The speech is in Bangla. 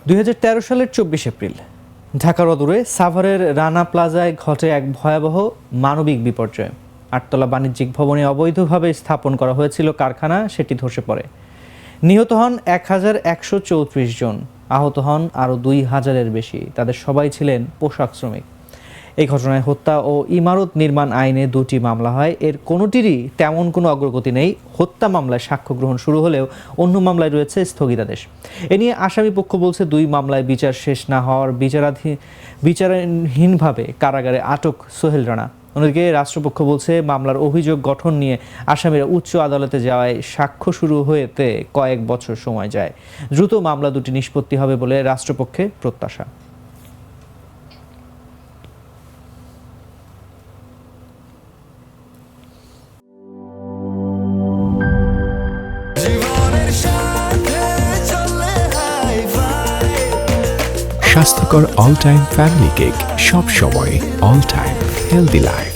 2013 সালের 24 এপ্রিল ঢাকার অদূরে সাভারের রানা প্লাজায় ঘটে এক ভয়াবহ মানবিক বিপর্যয়। 8তলা বাণিজ্যিক ভবনে অবৈধভাবে স্থাপন করা হয়েছিল কারখানা, সেটি ধসে পড়ে। নিহত হন 1134 জন, আহত হন আরও 2000-এর বেশি। তাদের সবাই ছিলেন পোশাক শ্রমিক। এই ঘটনায় হত্যা ও ইমারত নির্মাণ আইনে 2টি মামলা হয়। এর কোনোটিরই তেমন কোনো অগ্রগতি নেই। হত্যা মামলায় সাক্ষ্য গ্রহণ শুরু হলেও অন্য মামলায় রয়েছে স্থগিতাদেশ। এ নিয়ে আসামি পক্ষ বলছে, 2 মামলায় বিচার শেষ না হওয়ার বিচারাধীনভাবে কারাগারে আটক সোহেল রানা। অন্যদিকে রাষ্ট্রপক্ষ বলছে, মামলার অভিযোগ গঠন নিয়ে আসামিরা উচ্চ আদালতে যাওয়ায় সাক্ষ্য শুরু হতে কয়েক বছর সময় যায়। দ্রুত মামলা 2টি নিষ্পত্তি হবে বলে রাষ্ট্রপক্ষে প্রত্যাশা। স্বাস্থ্যকর অল টাইম ফ্যামিলি কেক, সব সময় অল টাইম হেলদি লাইফ।